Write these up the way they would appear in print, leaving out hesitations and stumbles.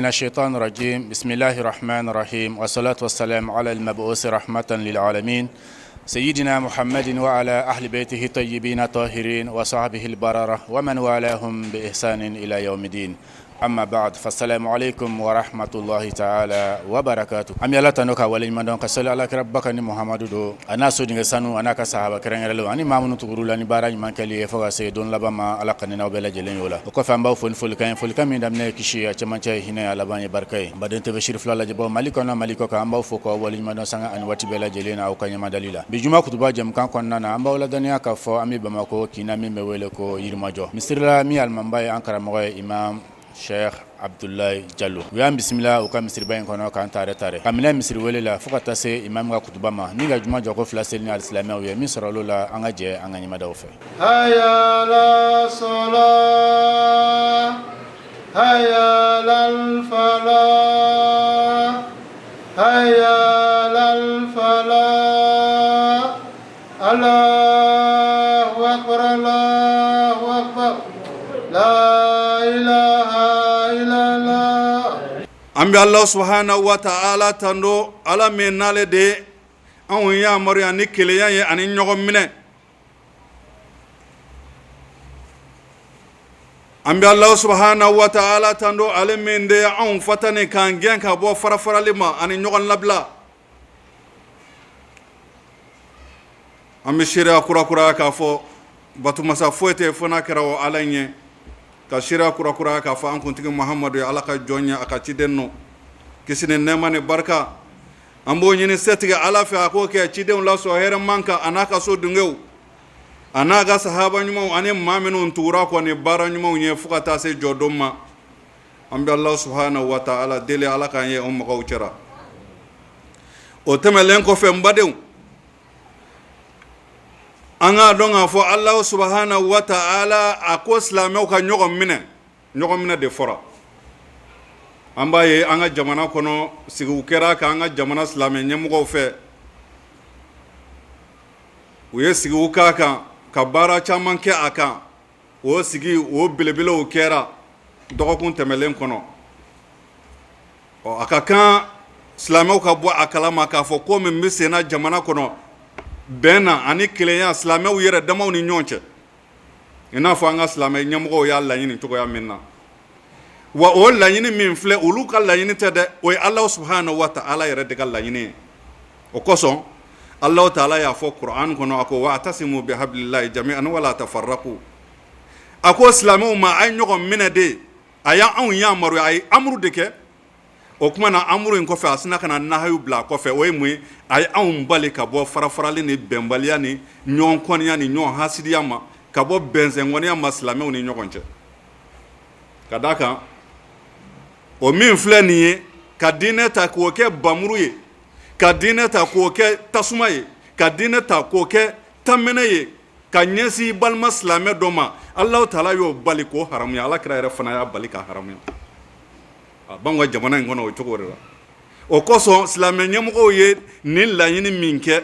من الشيطان الرجيم بسم الله الرحمن الرحيم والصلاة والسلام على المبعوث رحمة للعالمين سيدنا محمد وعلى أهل بيته الطيبين الطاهرين وصحبه البررة ومن والاهم بإحسان إلى يوم الدين. أما بعد فالسلام عليكم ورحمة الله تعالى وبركاته. أمي الله تنوكا ولي من دون كسل على كربك محمد دو أنا سودين سانو أنا كصحابة كرين رلو أني ما منو تقولوا لني بارا من كلي فوق سيدون لبا ما على قننا وبلا جلين يولا وكفن باو فل كان من دمنا كشيء كمان شيء هنا على بني بركة بعدين تبشر فلا جبوا مالكنا مالكك أم باو فوق ولي من دون سانع أن واتي بلا جلين أو كان يما دليلا بيجمع كتبا جم كان كنا أم باو لدنيا كفوا أمي بماكو كنا مي مولكو يرماجو مستر مي المنبع أنكر مغاي إمام Sheikh Abdullahi Jallo wiya bismillah uka misri bayin kono kan tare kamina misri welela fukata se imam ga kutuba ma ni ga juma jogo flasel ni al-islamiyya wiya min saralo la anga je anga nyima daw fe hayya la salah hayya lal falah hayya lal falah Allahu akbar Allahu akbar la ilaha ambi Allah subhanahu wa ta'ala tando ala menale de an ya mari ani keleya ye ani nyogo mine ambi Allah subhanahu wa ta'ala tando ale mende an fatane kan gen ka bo fara lima ani nyogo labla ambi shira kura ka fo batu masa foete fona kerawo alanye ka shira kura ka fa an kuntigi muhammadu ya alaka jonya aka cidenno kisine nemane barka ambo nyini setiga alafi ako ke ciden la so here manka anaka so dungew anaga sahaba nyuma ane maminu tura ko ne bara nyuma nye fukata se jodoma ambi allah subhanahu wa ta'ala dele alaka ye umma ko cera o temelen ko fe mbadew anga donga fo Allah subhanahu wa ta'ala ako islameu ka nyogom mine de fora amba ye anga jamana kono sigu kera ka anga jamana islame nyemugo fe uye sigu ka bara chaman ke aka o sigi o bilebile o kera dogokun temelen kono o aka kan islameu ka bo akalama ka fo ko min misena jamana kono bena ani kileya islamew yere damaw ni nyonche ina fo anga islame nyamugo ya lanyini to ya minna wa o lanyini min fle uluka lanyini tede o Allah subhanahu wa ta'ala yere de lanyini o koso Allah ta'ala ya fo Qur'an kono ako wa atasimu bihablillahi jami'an wa la tafarraqu ako islamew ma ay nyogo minede aya an ya maru ay amru deke o kuma na amuru ko fe asina kana nahayu bla ko fe o mu ay an bali ka bo farafarali ni bembaliya ni nyon konya ni nyon hasidiya ma ka bo benzen woni am islamew ni nyokonche kadaka o min fleni ka dineta ko ke bamuru ye ka dineta ko ke tasuma ye ka dineta ko ke tamene ye ka nyesi balma islame doma Allah taala yo bali ko haram ya Allah kira fana ya bali ka haram ya bangwa jamana ngono o chogorera o koso islame nyamugo ye ni lanyini minke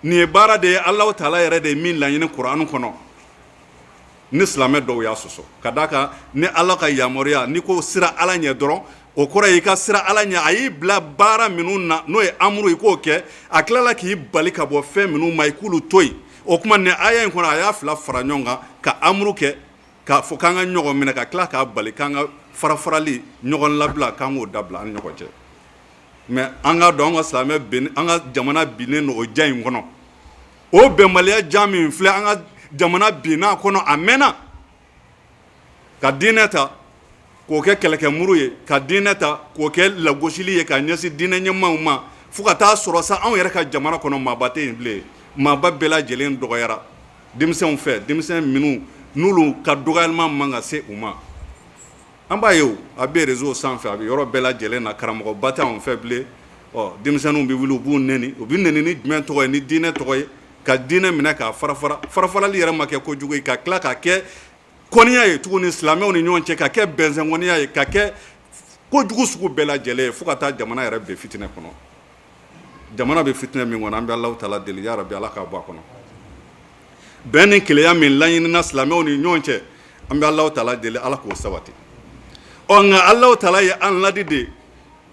ni bara de Allah taala yere de min lanyini Qur'an kono ni islame do ya soso kadaka ni Allah ka yamoria ni ko sira ala nya doron o kora yi ka sira ala nya ayi bla bara minuna no e amuru ko ke aklala ki balika bo fe minu maikulu toy o kuma ne aya kono aya fla faranyonga ka amuru ke ka fokanga nyogo mina ka kla ka balikanga farafarali nyogon labla kango dabla an nyogo je mais anga dongo islame bin anga jamana binen no o jayin kono o be malia jami fle anga jamana bina kono amena ka dineta ko ke keleke muruye ka dineta ko ke lagoshili ye ka nyasi dinenye mauma fukata sorosa an yere ka jamana kono mabate ble mababela jelen dogoyara dimsen fe dimsen minu nulu ka dogalma manga se uma amba yo abe réseau sans faire yoro bela jelen na karamo bata on faible o dimsanu bi wulu bu neni o bi neni ni men to ni dine to ka dine mina ka farafara li yere make ko jugo ka kla ka ke konia ye tuguni islamé oni nyonche ka ke benzen wonia ye ka ke ko jugo suku bela jele fukata jamana yere be fitine kono jamana be fitine mi ngona ambi Allah taala del ya rabbi Allah ka ba kono beni kile ya min la yin na islamé oni nyonche ambi Allah taala del ala ko sawati nka Alahu Taala ye an ladi de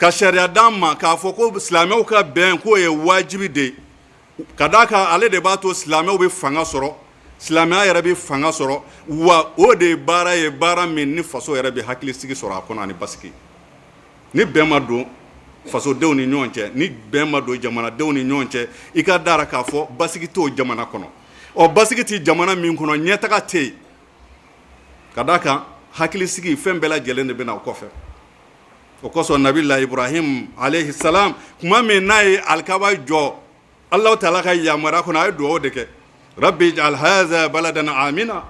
ka sariya d'an ma k'a fɔ ko silamɛw ka bɛn k'o ye wajibi de ka d'a kan ale de b'a to silamɛw bɛ fanga sɔrɔ silamɛya yɛrɛ bɛ fanga sɔrɔ wa o de ye baara ye baara min ni faso yɛrɛ bɛ hakilisigi sɔrɔ a kɔnɔ ani basigi ni bɛn ma don fasodenw ni ɲɔgɔn cɛ ni bɛn ma don jamanadenw ni ɲɔgɔn cɛ i ka d'a la k'a fɔ basigi t'o jamana kɔnɔ basigi tɛ jamana min kɔnɔ ɲɛtaga tɛ yen ka d'a kan hakilisigi fɛn bɛɛ lajɛlen de bɛ na o kɔfɛ o kosɔn nabila Ibrahim alayhi salam kuma min n'a ye alikaba jɔ Alahu Taala ka yamaruya kɔnɔ a ye dugawu de kɛ rabbi ij'al hadha baladan amina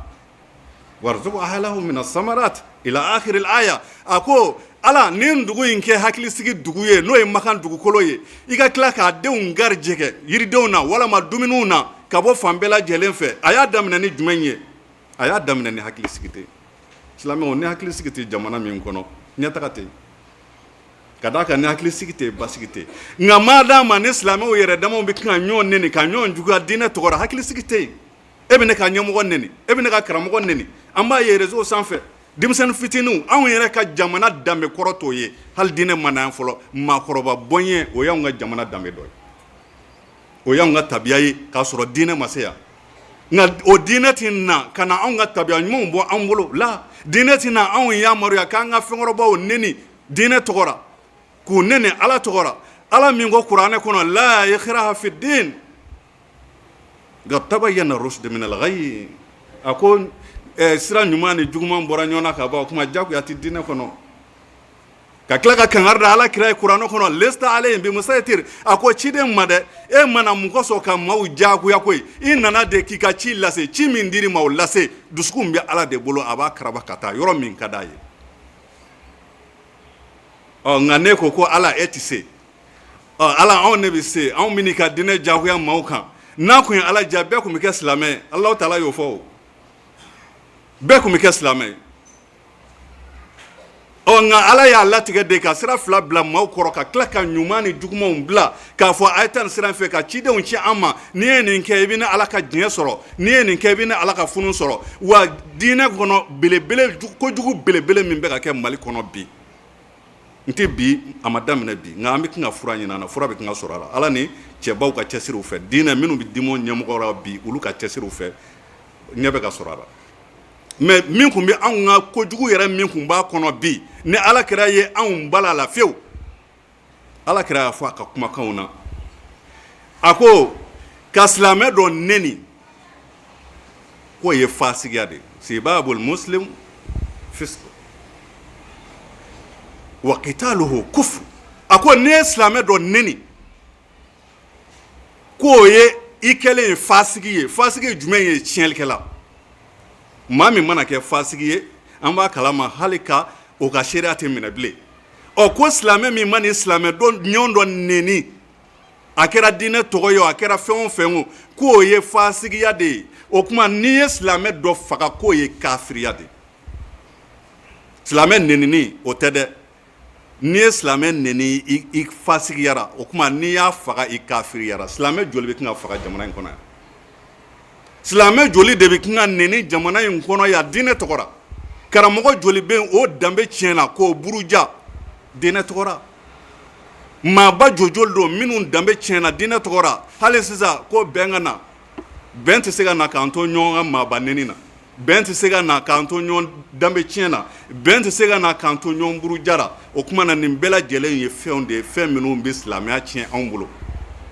warzuq ahlahu min as-samarat ila akhir al-aya a ko Ala nin dugu in kɛ hakilisigi dugu ye n'o ye Makan dugukolo ye i ka tila k'a denw garijɛgɛ yiridenw na walama dumuniw na ka bɔ fan bɛɛ lajɛlen fɛ a y'a daminɛ ni jumɛn ye a y'a daminɛ ni hakilisigi tɛ silamɛw ni hakilisigi tɛ jamana min kɔnɔ ɲɛtaga tɛ ka d'a kan ni hakilisigi tɛ basigi tɛ nka maa d'a ma ni silamɛw yɛrɛ damaw bɛ ka ɲɔgɔn nɛni ka ɲɔgɔn juguya diinɛ tɔgɔ la hakilisigi tɛ yen e bɛ ne ka ɲɛmɔgɔ nɛni e bɛ ne ka karamɔgɔ nɛni an b'a ye réseau sanfɛ denmisɛnnin fitininw anw yɛrɛ ka jamana danbe kɔrɔ t'o ye hali diinɛ ma na yan fɔlɔ maakɔrɔba bɔnɲɛ o y'anw ka jamana danbe dɔ ye o y'anw ka tabiya ye k'a sɔrɔ diinɛ ma se yan nka o diinɛ tɛ na ka na anw ka tabiya ɲumanw bɔ an bolo la diinɛ tɛ na anw yamaruya k'an ka fɛnkɔrɔbaw nɛni diinɛ tɔgɔ la k'u nɛni Ala tɔgɔ la Ala min ko kuranɛ kɔnɔ la ikraha fi din qad tabayyana rushd min al-ghayy a ko sira ɲuman ni juguman bɔra ɲɔgɔn na ka ban o kuma jagoya tɛ diinɛ kɔnɔ ka tila ka kangari da Ala kira ye kuranɛ kɔnɔ lesta alayhim bimusaytir a ko ciden ma dɛ e mana mun kɔsɔn ka maaw jagoya koyi i nana de k'i ka ci lase ci min dir'i ma o lase dusukun bɛ Ala de bolo a b'a karaba ka taa yɔrɔ min ka d'a ye nka ne ko ko Ala e tɛ se Ala anw ne bɛ se anw bɛ n'i ka diinɛ jagoya maaw kan n'a kun ye Ala diya bɛɛ kun bɛ kɛ silamɛ ye Alahu Taala y'o fɔ o bɛɛ kun bɛ kɛ silamɛ ye nka Ala y'a latigɛ de ka sira fila bila maaw kɔrɔ ka tila ka ɲuman ni jugumanw bila k'a fɔ a ye taa nin sira in fɛ ka cidenw ci an ma n'i ye nin kɛ i bɛ ni Ala ka diɲɛ sɔrɔ n'i ye nin kɛ i bɛ ni Ala ka funu sɔrɔ wa diinɛ kɔnɔ belebele kojugu belebele min bɛ ka kɛ Mali kɔnɔ bi n tɛ bi a ma daminɛ bi nka an bɛ kan ka fura ɲini a la fura bɛ kan ka sɔrɔ a la Ala ni cɛbaw ka cɛsiriw fɛ diinɛ minnu bɛ dimo ɲɛmɔgɔ la bi olu ka cɛsiriw fɛ ɲɛ bɛ ka sɔrɔ a la mais min kun bɛ anw ka kojugu yɛrɛ min kun b'a kɔnɔ bi ni Ala kira ye anw bala la fiyewu Ala kira y'a fɔ a ka kumakanw na a ko ka silamɛ dɔ nɛni k'o ye fasigiya de sibabul muslim fisq wa qitaluhu kufr a ko n'i ye silamɛ dɔ nɛni k'o ye i kɛlen ye fasigi ye fasigi ye jumɛn ye tiɲɛlikɛla maa min mana kɛ fasigi ye an b'a kalama hali ka o ka seereya tɛ minɛ bilen ko silamɛ min mana silamɛ ɲɔgɔn dɔ nɛni a kɛra diinɛ tɔgɔ ye o a kɛra fɛn o fɛn o k'o ye fasigiya de ye o kuma n'i ye silamɛ dɔ faga k'o ye kafiriya de ye silamɛ nɛnini o tɛ dɛ n'i ye silamɛ nɛni i fasigiyara o kuma n'i y'a faga i kafiriyara silamɛ joli bɛ kan ka faga jamana in kɔnɔ yan silamɛ joli de bɛ kan ka nɛni jamana in kɔnɔ yan diinɛ tɔgɔ la karamɔgɔ joli bɛ yen o danbe tiɲɛna k'o buruja diinɛ tɔgɔ la maaba jojoli don minnu danbe tiɲɛna diinɛ tɔgɔ la hali sisan ko bɛn ka na bɛn tɛ se ka na k'an to ɲɔgɔn ka maaba nɛni na bɛn tɛ se ka na k'an to ɲɔgɔn danbe tiɲɛ na bɛn tɛ se ka na k'an to ɲɔgɔn buruja la o kuma na nin bɛɛ lajɛlen ye fɛnw de ye fɛn minnu bɛ silamɛya tiɲɛ anw bolo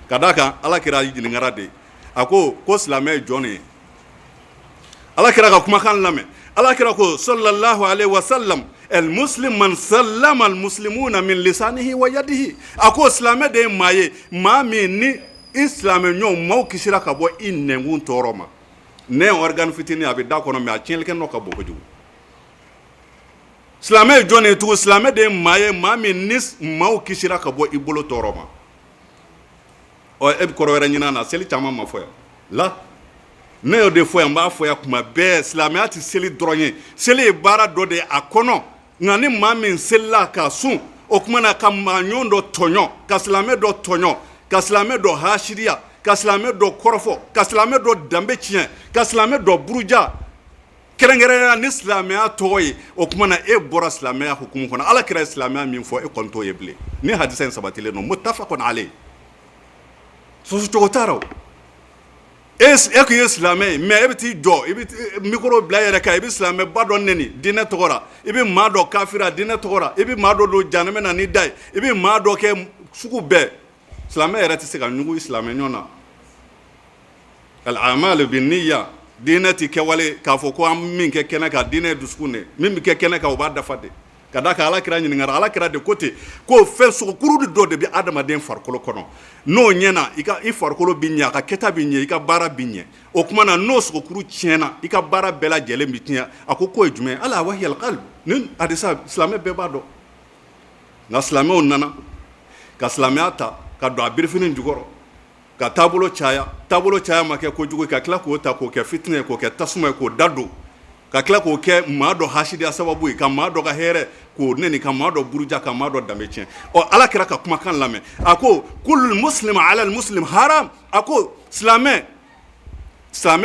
ka d'a kan Ala kira ɲininkara de a ko silamɛ ye jɔn de ye Ala kira ka kumakan lamɛn Ala kira ko sallallahu alaihi wa sallam el muslim man sallama al muslimuna min lisanihi wa yadihi a ko silamɛ de ye maa ye maa min ni i silamɛ ɲɔgɔn maaw kisira ka bɔ i nɛnkun tɔɔrɔ ma ne organe fitinin a bɛ da kɔnɔ mais a tiɲɛlikɛ nɔ ka bon kojugu silamɛ ye jɔn ye tugun silamɛ de ye maa ye maa min ni maaw kisira ka bɔ i bolo tɔɔrɔ ma e bɛ kɔrɔ wɛrɛ ɲini a na seli caman ma fɔ yan la ne y'o de fɔ yan n b'a fɔ yan kuma bɛɛ silamɛya tɛ seli dɔrɔn ye seli ye baara dɔ de ye a kɔnɔ nka ni maa min selila ka sun o kuma na ka maaɲɔgɔn dɔ tɔɲɔ ka silamɛ dɔ tɔɲɔ ka silamɛ dɔ hasiriya ka silamɛ dɔ kɔrɔfɔ ka silamɛ dɔ danbe tiɲɛ ka silamɛ dɔ buruja kɛrɛnkɛrɛnya ni silamɛya tɔgɔ ye o kuma na e bɔra silamɛya hukumu kɔnɔ ala kira silamɛya min fɔ e kɔni t'o ye bilen ni hadisa in sabatilen don muttafaqun alayhi soso cogo t'a la e kun ye silamɛ ye mais e bɛ t'i jɔ i bɛ micro bila i yɛrɛ kan i bɛ silamɛba dɔ nɛni diinɛ tɔgɔ la i bɛ maa dɔ kafira diinɛ tɔgɔ la i bɛ maa dɔ don jahanama na n'i da ye i bɛ maa dɔ kɛ sugu bɛɛ silamɛ yɛrɛ tɛ se ka ɲugu silamɛ ɲɔgɔn na al-a'malu bin-niyya diinɛ tɛ kɛwale k'a fɔ ko an min kɛ kɛnɛ kan diinɛ ye dusukun de min bɛ kɛ kɛnɛ kan o b'a dafa de ka d'a kan ala kira ɲininkara ala kira de ko ten ko fɛn sogokuru dɔ de bɛ adamaden farikolo kɔnɔ n'o ɲɛna i farikolo bɛ ɲɛ a ka kɛta bɛ ɲɛ i ka baara bɛ ɲɛ o tuma na n'o sogokuru tiɲɛna i ka baara bɛɛ lajɛlen bɛ tiɲɛ a ko k'o ye jumɛn ye ala wa hiyal qalb ni hadisa silamɛ bɛɛ b'a dɔn nka silamɛw nana ka silamɛya ta ka don a birifini jukɔrɔ ka taabolo caya ma kɛ kojugu ka tila k'o ta k'o kɛ fitinɛ ye k'o kɛ tasuma ye k'o da don ka tila k'o kɛ maa dɔ hasidiya sababu ye ka maa dɔ ka hɛrɛ k'o neni ka maa dɔ buruja ka maa dɔ danbe tiɲɛ ala kɛra ka kumakan lamɛn a ko kulul muslim ala al muslim haram a ko silamɛ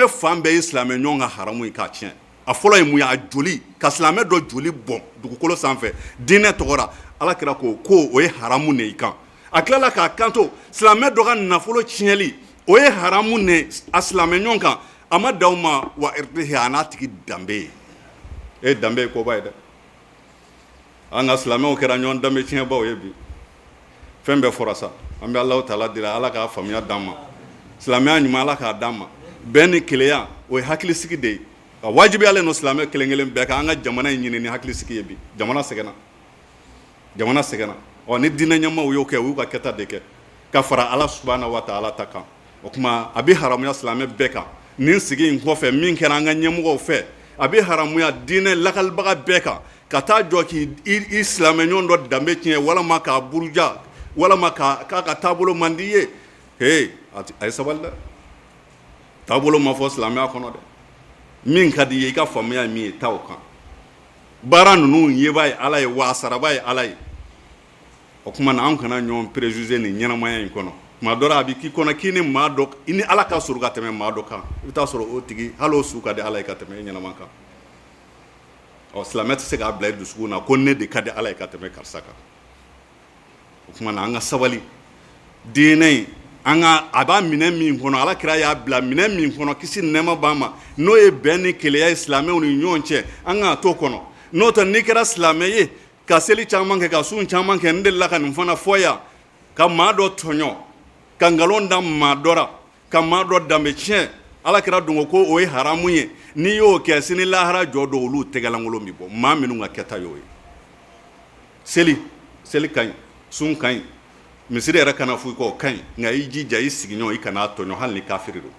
fan bɛɛ ye silamɛ ɲɔgɔn ka haramu ye k'a tiɲɛ a fɔlɔ ye mun ye a joli ka silamɛ dɔ joli bɔn dugukolo sanfɛ diinɛ tɔgɔ la ala kɛra ko o ye haramu ne i kan a tilala k'a kanto silamɛ dɔ ka nafolo tiɲɛli o ye haramu ne a silamɛ ɲɔgɔn kan a ma d'aw ma wa irdihi a n'a tigi danbe ye e danbe ye koba ye dɛ an ka silamɛw kɛra ɲɔgɔn danbe tiɲɛbaw ye bi fɛn bɛɛ fɔra sa an bɛ Alahu taala deli ala k'a faamuya d'an ma silamɛya ɲuman ala k'a d'an ma bɛn ni kelenya o ye hakilisigi de ye a wajibiyalen don silamɛ kelen kelen bɛɛ kan an ka jamana in ɲini ni hakilisigi ye bi jamana sɛgɛnna ni diinɛ ɲɛmaaw y'o kɛ u y'u ka kɛta de kɛ ka fara ala subhanahu wa taala ta kan o kuma a bɛ haramuya silamɛ bɛɛ kan nin sigi in kɔfɛ min kɛra an ka ɲɛmɔgɔw fɛ a bɛ haramuya diinɛ lakalibaga bɛɛ kan ka taa jɔ k'i silamɛ ɲɔgɔn dɔ danbe tiɲɛ walama k'a buruja walama k'a ka taabolo man di ye a ye sabali dɛ taabolo ma fɔ silamɛya kɔnɔ dɛ min ka di ye i ka faamuya ye min ye taa o kan baara ninnu yeba ye ala ye wa saraba ye ala ye o kuma na an kana ɲɔgɔn préjuger nin ɲɛnamaya in kɔnɔ tuma dɔ la a bɛ k'i kɔnɔ k'i ni maa dɔ i ni ala ka surun ka tɛmɛ maa dɔ kan i bɛ taa sɔrɔ o tigi hali o su ka di ala ye ka tɛmɛ e ɲɛnama kan silamɛ tɛ se k'a bila i dusukun na ko ne de ka di ala ye ka tɛmɛ karisa kan o kuma na an ka sabali diinɛ in a b'a minɛ min kɔnɔ ala kira y'a bila minɛ min kɔnɔ kisi nɛɛma b'an ma n'o ye bɛn ni keleya ye silamɛw ni ɲɔgɔn cɛ an ka t'o kɔnɔ n'o tɛ n'i kɛra silamɛ ye ka seli caman kɛ ka sun caman kɛ n delila ka nin fana fɔ yan ka maa dɔ tɔɲɔ ka nkalon da maa dɔ la ka maa dɔ danbe tiɲɛ ala kira dun ko o ye haramu ye n'i y'o kɛ sini lahara jɔ dɔ olu tɛgɛlankolon bɛ bɔ maa minnu ka kɛta y'o ye seli ka ɲi sun ka ɲi misiri yɛrɛ kana fɔ i kɔ o ka ɲi nka i jija i sigiɲɔgɔn i kana tɔɲɔ hali ni kafiri don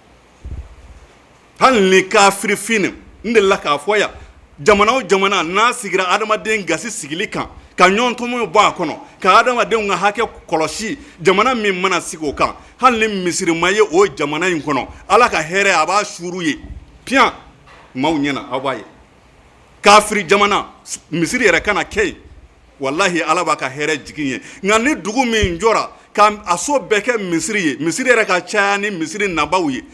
hali ni kafiri fini n delila k'a fɔ yan jamana o jamana n'a sigira adamaden gasi sigili kan ka ɲɔgɔn tɔmɔ bɔ a kɔnɔ ka adamadenw ka hakɛ kɔlɔsi jamana min mana sigi o kan hali ni misirima ye o jamana in kɔnɔ ala ka hɛrɛ a b'a suuru ye piyan maaw ɲɛna aw b'a ye kafiri jamana misiri yɛrɛ kana kɛ yen wallahi ala b'a ka hɛrɛ jigin ye nka ni dugu min jɔra ka a so bɛɛ kɛ misiri ye misiri yɛrɛ ka caya ni misiri nabaw ye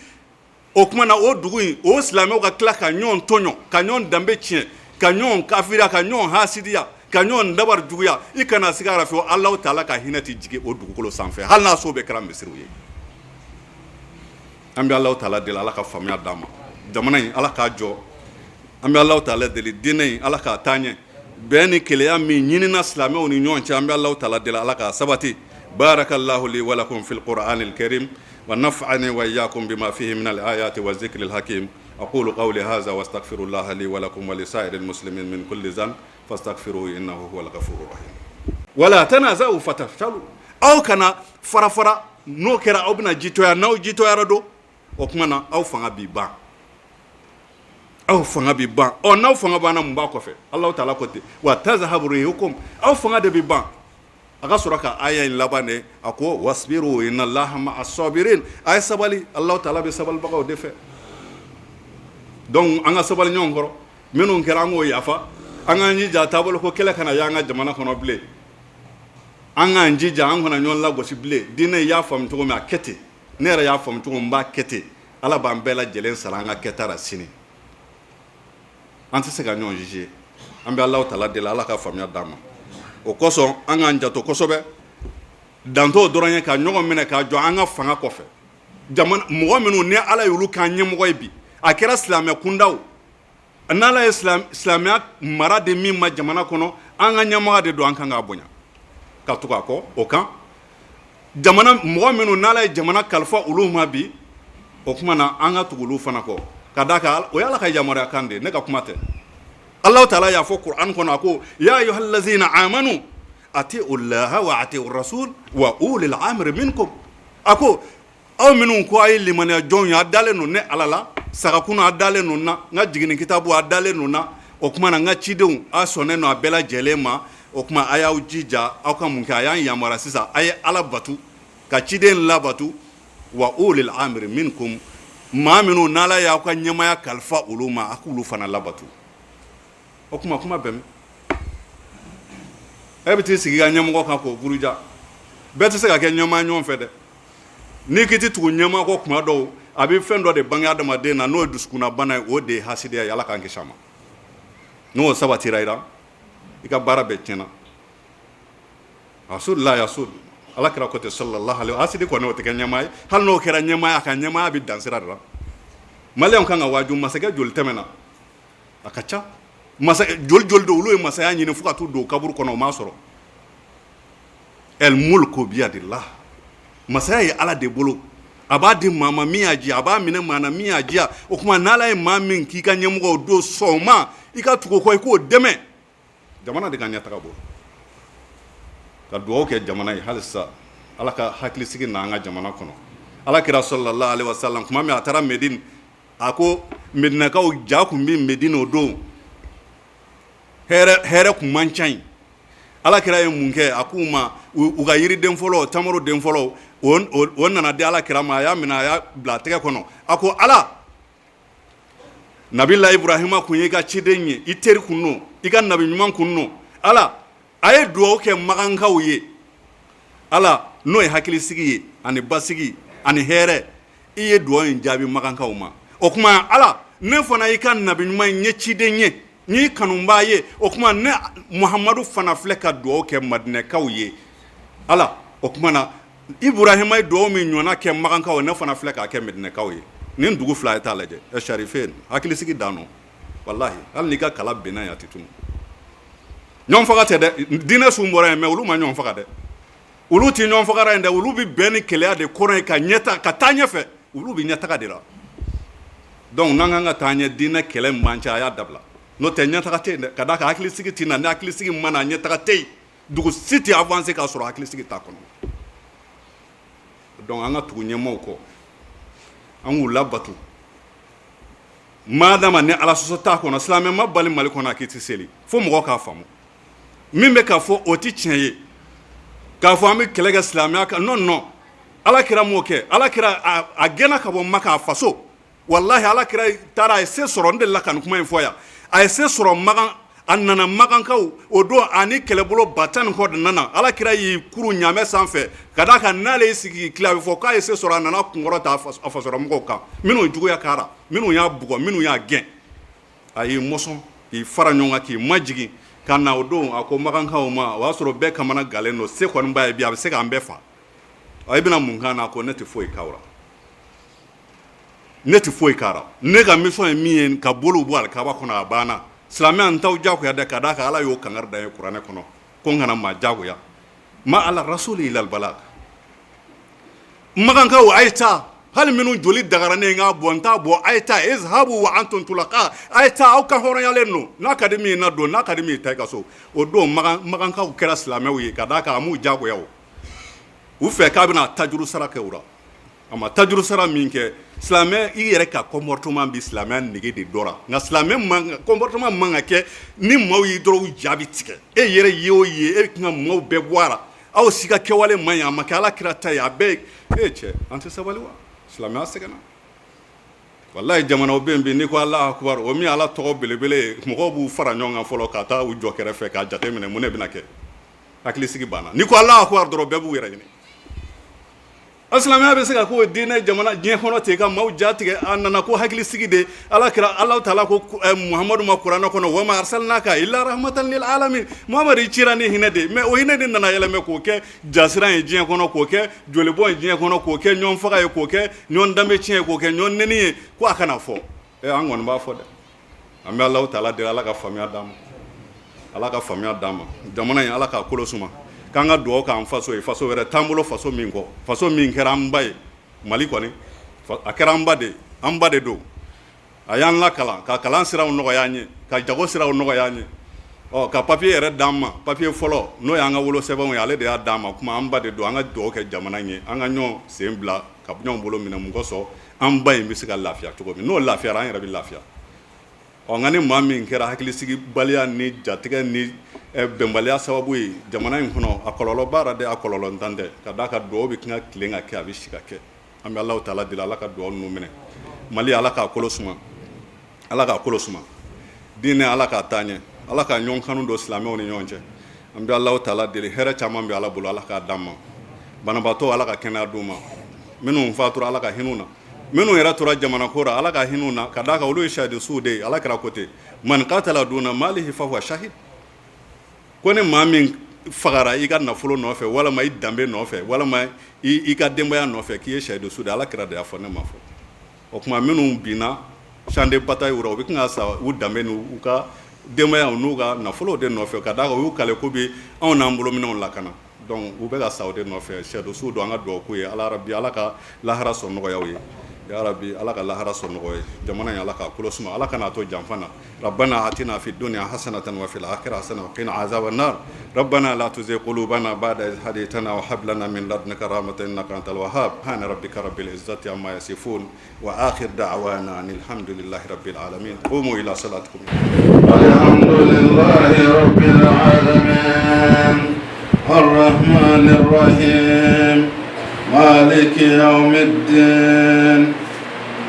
o kuma na o dugu in o silamɛw ka tila ka ɲɔgɔn tɔɲɔ ka ɲɔgɔn danbe tiɲɛ ka ɲɔgɔn kafiriya ka ɲɔgɔn hasidiya ka ɲɔgɔn dabar juguya i kana sigi a la fɛ Alahu taala ka hinɛ tɛ jigin o dugukolo sanfɛ hali n'a so bɛɛ kɛra misiriw ye an bɛ Alahu taala deli ala ka faamuya d'an ma jamana in ala k'a jɔ an bɛ Alahu taala deli diinɛ in ala k'a taa ɲɛ bɛn ni keleya min ɲinina silamɛw ni ɲɔgɔn cɛ an bɛ Alahu taala deli ala k'a sabati barakallahu li wa lakum fil qur'anil karim ونفعني وإياكم بما فيه من الآيات والذكر الحكيم أقول قولي هذا واستغفر الله لي ولكم ولسائر المسلمين من كل ذنب فاستغفروه إنه هو الغفور الرحيم ولا تنازعوا فتفشلوا أو كان فرفرا نو كرا أو بنا جيتويا نو جيتويا ردو وكمانا أو فنا بيبان أو فنا بيبان أو نو فنا بانا مباكوفي الله تعالى كتي وتذهب ريحكم أو فنا دي بيبان aga sɔrɔ ka aya in laban de a ko wasbiru inna allaha ma'a sabirin a ye sabali Alahu taala bɛ sabalibagaw de fɛ donc an ka sabali ɲɔgɔn kɔrɔ minnu kɛra an k'o yafa an k'an jija taabolo ko kɛlɛ kana y'an ka jamana kɔnɔ bilen an k'an jija an kana ɲɔgɔn lagosi bilen diinɛ y'a faamu cogo min a kɛ ten ne yɛrɛ y'a faamu cogo min n b'a kɛ ten ala b'an bɛɛ lajɛlen sara an ka kɛta la sini an tɛ se ka ɲɔgɔn juger an bɛ Alahu Taala deli Ala ka faamuya d'an ma o kosɔn an k'an janto kosɛbɛ danto dɔrɔn ye ka ɲɔgɔn minɛ ka jɔ an ka fanga kɔfɛ jamana mɔgɔ minnu ni Ala y'olu k'an ɲɛmɔgɔ ye bi a kɛra silamɛ kundaw n'Ala ye silamɛya mara de min ma jamana kɔnɔ an ka ɲɛmɔgɔ de don an kan k'a bonya ka tugu a kɔ o kan jamana mɔgɔ minnu n'Ala ye jamana kalifa olu ma bi o kuma na an ka tugu olu fana kɔ ka d'a kan o y'Ala ka yamaruya kan de ne ka kuma tɛ Alahu Taala y'a fɔ Kuran kɔnɔ a ko ya ayyuhallazina amanu ati'u llaha wa ati'u rasul wa ulil amri minkum a ko aw minnu ko a ye limaniya jɔnw ye a dalen don ne Ala la sagakunu a dalen don na n ka jigini kitabu a dalen don na o kuma na n ka cidenw a sɔnnen don a bɛɛ lajɛlen ma o kuma a y'aw jija aw ka mun kɛ a y'an yamaruya sisan a ye Ala batu ka ciden labatu wa ulil amri minkum maa minnu n'Ala y'aw ka ɲɛmaya kalifa olu ma a k'olu fana labatu o kuma bɛn e bɛ t'i sigi ka ɲɛmɔgɔ kan k'o buruja bɛɛ tɛ se ka kɛ ɲɛmaa ɲɔgɔn fɛ dɛ n'i k'i ti tugu ɲɛmaa kɔ kuma dɔw a bɛ fɛn dɔ de bange adamaden na n'o ye dusukunnabana ye o de ye hasidiya ye Ala k'an kisi a ma n'o sabatira i la i ka baara bɛɛ tiɲɛna rasulullah yasul Ala kira ko ten sallallahu alaihi wa hasidi kɔni o tɛ kɛ ɲɛmaa ye hali n'o kɛra ɲɛmaa ye a ka ɲɛmaaya bɛ dan sira de la maliyɛnw kan ka waaju masakɛ joli tɛmɛna a ka ca joli don olu ye masaya ɲini fo ka t'u don kaburu kɔnɔ o m'a sɔrɔ el mulku biyadillah masaya ye Ala de bolo a b'a di maa ma min y'a diya a b'a minɛ maa na min y'a diya o kuma n'Ala ye maa min k'i ka ɲɛmɔgɔ don sɔn o ma i ka tugu o kɔ i k'o dɛmɛ jamana de ka ɲɛtaga bɔ ka dugawu kɛ jamana ye hali sisan Ala ka hakilisigi na an ka jamana kɔnɔ Ala kira sallallahu alaihi wasallam kuma min a taara Medine a ko Medinakaw ja kun bɛ Medine o don hɛrɛ kun man ca yen Ala kira ye mun kɛ a k'u ma u ka yiriden fɔlɔ tamaro den fɔlɔ o nana di Ala kira ma a y'a minɛ a y'a bila tɛgɛ kɔnɔ a ko Ala Nabila Ibrahima kun ye i ka ciden ye i teri kun no i ka nabi ɲuman kun no Ala a ye dugawu kɛ magankaw ye Ala n'o ye hakilisigi ye ani basigi ani hɛrɛ i ye dugawu in jaabi magankaw ma o kuma Ala ne fana y'i ka nabi ɲuman ye n ye ciden ye n y'i kanubaa ye o kuma ne Muhamadu fana filɛ ka dugawu kɛ Madinɛkaw ye Ala o kuma na Ibrahima ye dugawu min ɲɔgɔnna kɛ magankaw ye ne fana filɛ k'a kɛ Madinɛkaw ye nin dugu fila ye t'a lajɛ Sharifeen hakilisigi dan no wallahi hali n'i ka kala benna yan a tɛ tunu ɲɔgɔn faga tɛ dɛ diinɛ sun bɔra yen mais olu ma ɲɔgɔn faga dɛ olu tɛ ɲɔgɔn fagara yen dɛ olu bɛ bɛn ni kɛlɛya de kɔrɔ ye ka taa ɲɛfɛ olu bɛ ɲɛtaga de la donc n'an kan ka taa ɲɛ diinɛ kɛlɛ man ca a y'a dabila n'o tɛ ɲɛtaga tɛ yen dɛ ka d'a kan hakilisigi tɛ na ni hakilisigi ma na ɲɛtaga tɛ yen dugu si tɛ avancer k'a sɔrɔ hakilisigi t'a kɔnɔ donc an ka tugu ɲɛmaaw kɔ an k'u labato madama ni Ala sɔsɔ t'a kɔnɔ silamɛ ma bali Mali kɔnɔ a k'i tɛ seli fo mɔgɔw k'a faamu min bɛ k'a fɔ o tɛ tiɲɛ ye k'a fɔ an bɛ kɛlɛ kɛ silamɛya kan non Ala kira m'o kɛ Ala kira a gɛnna ka bɔ Maka a faso wallahi Ala kira taara a ye se sɔrɔ n delila ka nin kuma in fɔ yan a ye se sɔrɔ Magan a nana Magankaw o don ani kɛlɛbolo 10 kɔ de nana Ala kira y'i kuru ɲaamɛ sanfɛ ka d'a kan n'ale y'i sigi k'i tilen a bɛ fɔ k'a ye se sɔrɔ a nana kunkɔrɔ ta a fasɔrɔmɔgɔw kan minnu juguya kɛra minnu y'a bugɔ minnu y'a gɛn a y'i mɔsɔn k'i fara ɲɔgɔn kan k'i majigin ka na o don a ko Magankaw ma o y'a sɔrɔ bɛɛ kamana galen don se kɔni b'a ye bi a bɛ se k'an bɛɛ fa i bɛna mun kan na ko ne tɛ foyi k'aw la ne tɛ foyi k'a la ne ka mission ye min ye ka bolow bɔ alikaba kɔnɔ a banna silamɛya n t'aw jagoya dɛ ka d'a kan Ala y'o kangari da ye kuranɛ kɔnɔ ko n kana maa jagoya ma ala rasuli ilal balag Magankaw a ye taa hali minnu joli dagara ne k'a bɔ n t'a bɔ a ye taa izhabu wa antum tulaqa a ye taa aw ka hɔrɔnyalen don n'a ka di min na don n'a ka di min ta i ka so o don Magankaw kɛra silamɛw ye ka d'a kan a m'u jagoya o u fɛ k'a bɛna tajuru sara kɛ o la a ma tajuru sara min kɛ silamɛ i yɛrɛ ka comportement bi silamɛya nege de dɔra nka silamɛ comportement man ka kɛ ni maaw y'i dɔrɔn u jaabi tigɛ e yɛrɛ ye o ye e kan ka maaw bɛɛ bɔ a la aw si ka kɛwale man ɲi a ma kɛ Ala kira ta ye a bɛɛ cɛ an tɛ sabali wa silamɛya sɛgɛnna wallahi jamanaw bɛ yen bi n'i ko Alahu akubar o min Ala tɔgɔ belebele ye mɔgɔw b'u fara ɲɔgɔn kan fɔlɔ ka taa u jɔ kɛrɛfɛ k'a jateminɛ mun de bɛna kɛ hakilisigi banna n'i ko Alahu akubar dɔrɔn bɛɛ b'u yɛrɛ ɲini Asilamɛya bɛ se ka k'o diinɛ jamana diɲɛ kɔnɔ ten ka maaw ja tigɛ a nana ko hakilisigi de Ala Taala ko Muhamadu ma kuranɛ kɔnɔ wa ma arsalnaka illa rahmatan lil alamin Muhamadu i cira ni hinɛ de mais o hinɛ de nana yɛlɛmɛ k'o kɛ jasira ye diɲɛ kɔnɔ k'o kɛ jolibɔn ye diɲɛ kɔnɔ k'o kɛ ɲɔgɔn faga ye k'o kɛ ɲɔgɔn danbe tiɲɛ ye k'o kɛ ɲɔgɔn nɛni ye ko a kana fɔ an kɔni b'a fɔ dɛ an bɛ Alahu Taala deli Ala ka faamuya d'an ma Ala ka faamuya d'an ma jamana in Ala k'a kolo suma k'an ka dugawu k'an faso ye faso wɛrɛ t'an bolo faso min kɔ faso min kɛra an ba ye Mali kɔni a kɛra an ba de don a y'an lakalan ka kalan siraw nɔgɔya an ye ka jago siraw nɔgɔya an ye ka papier yɛrɛ d'an ma papier fɔlɔ n'o y'an ka wolosɛbɛnw ye ale de y'a d'an ma kuma an ba de don an ka dugawu kɛ jamana in ye an ka ɲɔgɔn sen bila ka ɲɔgɔn bolo minɛ mun kɔsɔn an ba in bɛ se ka lafiya cogo min n'o lafiyara an yɛrɛ bɛ lafiya nka ni maa min kɛra hakilisigibaliya ni jatigɛ ni bɛnbaliya sababu ye jamana in kɔnɔ a kɔlɔlɔ b'a dɛ a kɔlɔlɔ ntan tɛ ka d'a ka dugawu bɛ kan ka tilen ka kɛ a bɛ si ka kɛ an bɛ Alahu Taala deli Ala ka dugawu ninnu minɛ Mali Ala k'a kolo suma Ala k'a kolo suma diinɛ Ala k'a taa ɲɛ Ala ka ɲɔgɔn kanu don silamɛw ni ɲɔgɔn cɛ an bɛ Alahu Taala deli hɛrɛ caman bɛ Ala bolo Ala k'a d'an ma banabaatɔ Ala ka kɛnɛya d'u ma minnu fatura Ala ka hin'u na minnu yɛrɛ tora jamana ko la Ala ka hin'u na ka d'a kan olu ye shahidisuw de ye Ala kɛra ko ten man qatala duna malihi fahuwa shahid ko ni maa min fagara i ka nafolo nɔfɛ walama i danbe nɔfɛ walama i ka denbaya nɔfɛ k'i ye shahidisu de Ala kɛra de y'a fɔ ne ma fɔ o tuma minnu binna champ de bataille u bɛ kan ka sa u danbe n'u ka denbaya n'u ka nafolo de nɔfɛ ka d'a kan u y'u kale ko bi anw n'an bolominɛw lakana donc u bɛ ka sa o de nɔfɛ shahidisu don an ka dugawu k'u ye Ala rabi Ala ka lahara sɔn nɔgɔyaw ye ya rabbi Ala ka lahara sɔn nɔgɔ ye jamana in Ala ka kolo suma Ala kana to janfa na rabbana atina fid dunya hasanatan wa fil akhirati hasanatan wa qina azaban nar rabbana la tuzigh qulubana ba'da idh hadaytana wa hab lana min ladunka rahmatan innaka antal wahhab subhana rabbika rabbil izzati amma yasifun wa akhir da'wana alhamdulillahi rabbil alamin qumu ila salatikum alhamdulillahi rabbil alamin arrahmanir rahim مالك يوم الدين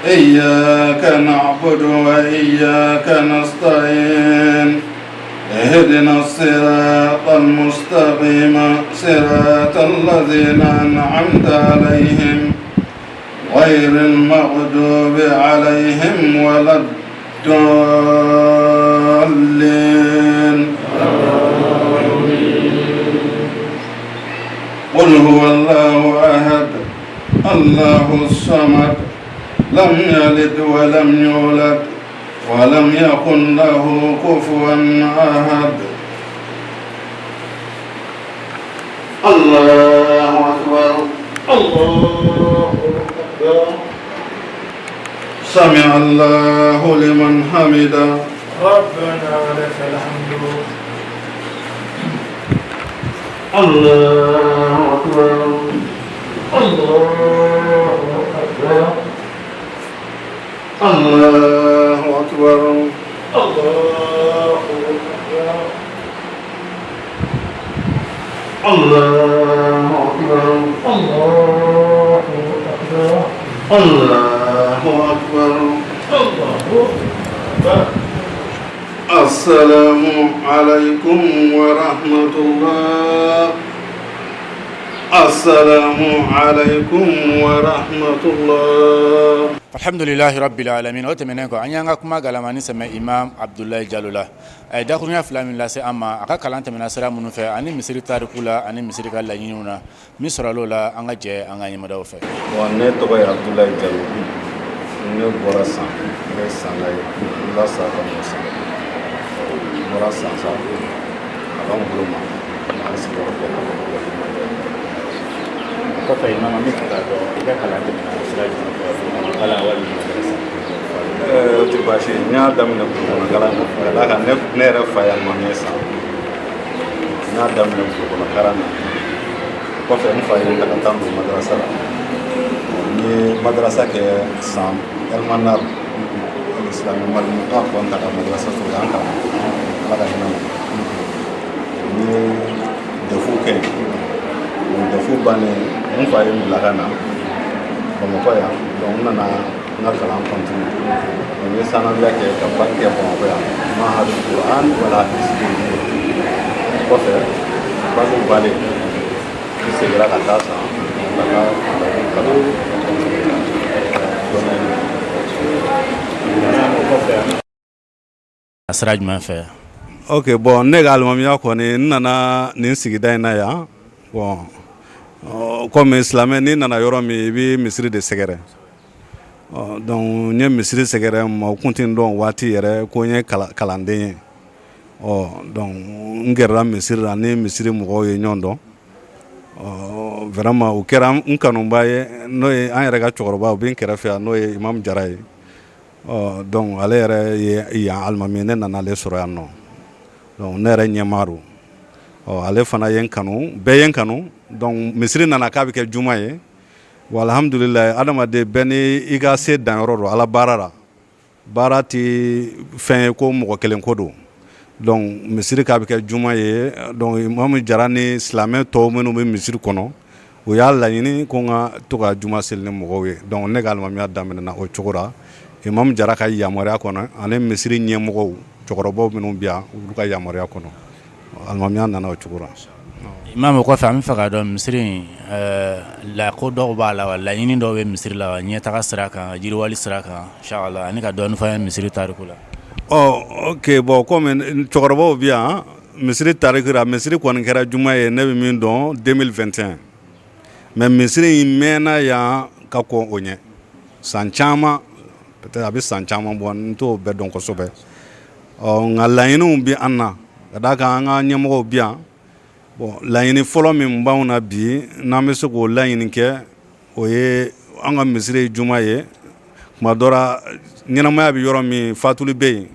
إياك نعبد وإياك نستعين اهدنا الصراط المستقيم صراط الذين أنعمت عليهم غير المغضوب عليهم ولا الضالين قل هو الله أحد الله الصمد لم يلد ولم يولد ولم يكن له كفوا أحد الله أكبر الله أكبر سمع الله لمن حمده ربنا ولك الحمد الله أكبر الله أكبر الله أكبر الله أكبر الله أكبر الله أكبر الله أكبر الله أكبر السلام عليكم ورحمة الله السلام عليكم ورحمة الله الحمد لله رب العالمين وتمنينكو أنيانغا كما قالماني سمع إمام عبد الله جلولا داخلنا فلان لا سي أما أكا كلام تمنا سلام منفع أني مسيري تاريخولا أني مسيري كلا ينونا مصر لولا أنغا جي أنغا يمدو في وأنا تقول عبد الله جلولا إنه براسان براسان لا سافر مسافر براسان سافر أبغى بروما ما أسمع كفاية ما ميكتا دو إذا كلام تمنا سلام منفع كلا والي تباشي نادم نبغى كلام لكن نعرف فيا المهندس نادم نبغى كلام كفاية نفاية نتكلم بالمدرسة ni madrasa ke sam elmanar islam malmuqa konta madrasa sudanka ala hina ni defu ke defu bane mun fa yin lagana como ko ya don na kalam continue ni sana la ke ka banke ko ya ma hadu qur'an wala hadith ko fa bagu bale seginna ka taa san ka taa kalan a sira jumɛn fɛ ok bon ne ka alimamiya kɔni n nana nin sigida in na yan bon komi silamɛ n'i nana yɔrɔ min i bɛ misiri de sɛgɛrɛ donc n ye misiri sɛgɛrɛ maaw kun tɛ n dɔn waati yɛrɛ ko n ye kalanden ye donc n gɛrɛla misiri la ni misiri mɔgɔw ye ɲɔgɔn dɔn vraiment o kɛra n kanuba ye n'o ye an yɛrɛ ka cɛkɔrɔba o bɛ n kɛrɛfɛ yan n'o ye imam jara ye donc ale yɛrɛ ye yan alimami ne nana ale sɔrɔ yan nɔ donc ne yɛrɛ ɲɛmaa don ale fana ye n kanu bɛɛ ye n kanu donc misiri nana k'a bɛ kɛ juma ye wa alhamdulilayi adamaden bɛɛ ni i ka se danyɔrɔ don ala baara la baara tɛ fɛn ye ko mɔgɔ kelen ko don donc misiri k'a bɛ kɛ juma ye donc imamu jara ni silamɛ tɔw minnu bɛ misiri kɔnɔ o y'a laɲini ko n ka to ka juma seli ni mɔgɔw ye donc ne ka alimamiya daminɛna o cogo la imamu jara ka yamaruya kɔnɔ ani misiri ɲɛmɔgɔw cɛkɔrɔbaw minnu bɛ yan olu ka yamaruya kɔnɔ alimamiya nana o cogo la. imam o kɔfɛ an bɛ fɛ k'a dɔn misiri in lako dɔw b'a la wa laɲini dɔw bɛ misiri la wa ɲɛtaga sira kan yiriwali sira kan inshallah ani ka dɔɔni fɔ an ye misiri tariku la. ok bon komi cɛkɔrɔbaw bɛ yan misiri tariku la misiri kɔni kɛra juma ye ne bɛ min dɔn 2021 mais misiri in mɛnna yan ka kɔn o ɲɛ san caman peut-être a bɛ san caman bɔ n t'o bɛɛ dɔn kosɛbɛ nka laɲiniw bɛ an na ka d'a kan an ka ɲɛmɔgɔw bɛ yan bon laɲini fɔlɔ min b'anw na bi n'an bɛ se k'o laɲini kɛ o ye an ka misiri juma ye kuma dɔ la ɲɛnamaya bɛ yɔrɔ min fatuli bɛ yen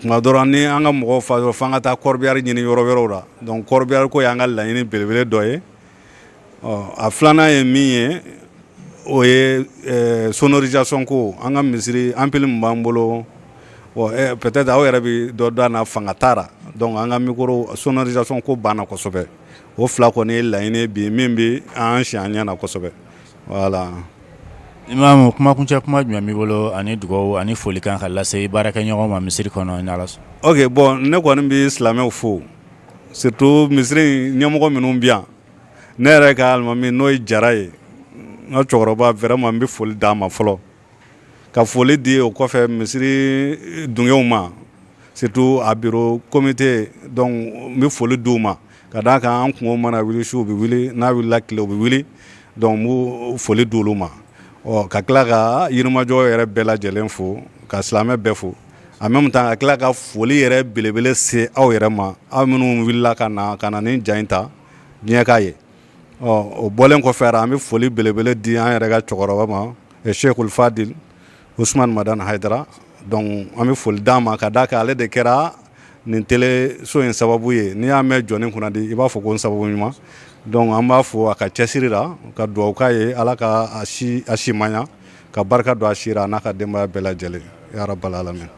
kuma dɔ la ni an ka mɔgɔw fatula f'an ka taa kɔrɔbiyari ɲini yɔrɔ wɛrɛw la donc kɔrɔbiyari ko y'an ka laɲini belebele dɔ ye a filanan ye min ye o ye sonorisation ko an ka misiri ampli min b'an bolo peut-être aw yɛrɛ bɛ dɔ dɔn a na fanga t'a la donc an ka micro sonorisation ko banna kosɛbɛ o fila kɔni ye laɲini bi min bɛ an si an ɲɛ na kosɛbɛ voilà. imam kumakuncɛ kuma jumɛn b'i bolo ani dugawu ani folikan ka lase baarakɛɲɔgɔn ma misiri kɔnɔ ni ala sɔnna. ok bon ne kɔni bɛ silamɛw fo surtout misiri ɲɛmɔgɔ minnu bɛ yan ne yɛrɛ ka alimami n'o ye jara ye n ka cɛkɔrɔba vraiment n bɛ foli d'a ma fɔlɔ ka foli di o kɔfɛ misiri dungew ma surtout a bureau comité donc n bɛ foli d'u ma ka d'a kan an kungo mana wuli su u bɛ wuli n'a wulila tile u bɛ wuli donc n b'o foli d'olu ma ka tila ka yirimajɔ yɛrɛ bɛɛ lajɛlen fo ka silamɛ bɛɛ fo en même temps ka tila ka foli yɛrɛ belebele se aw yɛrɛ ma aw minnu wulila ka na ni ja in ta diɲɛ k'a ye o bɔlen kɔfɛ an bɛ foli belebele di an yɛrɛ ka cɛkɔrɔba ma Cheikhul Fadil Usman Madan Haidara donc an bɛ foli d'a ma ka d'a kan ale de kɛra nin télé so in sababu ye n'i y'a mɛn jɔnni kunna di i b'a fɔ ko n sababu ɲuman donc an b'a fɔ a ka cɛsiri la ka dugawu k'a ye ala ka a si manya ka barika don a si la n'a ka denbaya bɛɛ lajɛlen ya rabbal alamin.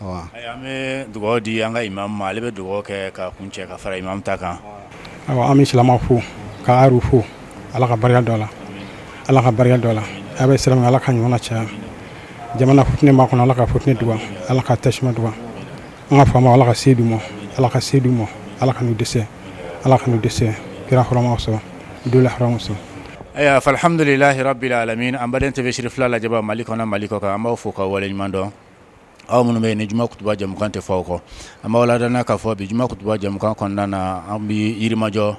an bɛ dugawu di an ka imam ma ale bɛ dugawu kɛ ka kuncɛ ka fara imam ta kan. an bɛ silamɛw fo ka aru fo ala ka barika don a la ala ka barika don a la a bɛ silamɛ ala ka ɲɔgɔn na caya jamana futini b'a kɔnɔ ala ka futini duga ala ka tasuma duga an ka faama ala ka se d'u ma ala ka se d'u ma ala ka n'u dɛsɛ ala ka n'u dɛsɛ kira hɔrɔmaw sɔrɔ dole hɔrɔmaw sɔrɔ. ayiwa alhamdulilahi rabbil alamin an baden tv siri fila lajɛba mali kɔnɔ mali kɔ kan an b'aw fo ka waleɲuman dɔn aw minnu bɛ yen ni juma kutuba jamukan tɛ fɔ aw kɔ an b'aw ladonna k'a fɔ bi juma kutuba jamukan kɔnɔna na an bɛ yirimajɔ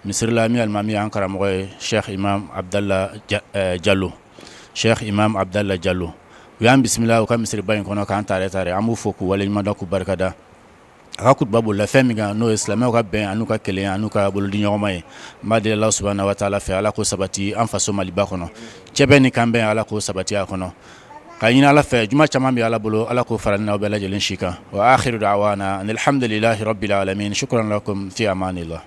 misiri la min alimami an karamɔgɔ ye sheikh imam abdallah jallo sheikh imam abdallah jallo u y'an bisimila u ka misiriba in kɔnɔ k'an tare an b'u fo k'u waleɲuman dɔn k'u barikada a ka kutuba bolila fɛn min kan n'o ye silamɛw ka bɛn an'u ka kelenya an'u ka bolodiɲɔgɔnma ye n b'a deli Alahu subahanahu wa taala fɛ ala k'o sabati an faso maliba kɔnɔ cɛ bɛɛ ni kan bɛn ala k'o sabati a kɔnɔ ka ɲini ala fɛ juma caman bɛ ala bolo ala k'o fara ni aw bɛɛ lajɛlen si kan wa akhiru da'wana alhamdulillahi rabbil alamin shukran lakum fi amanillah.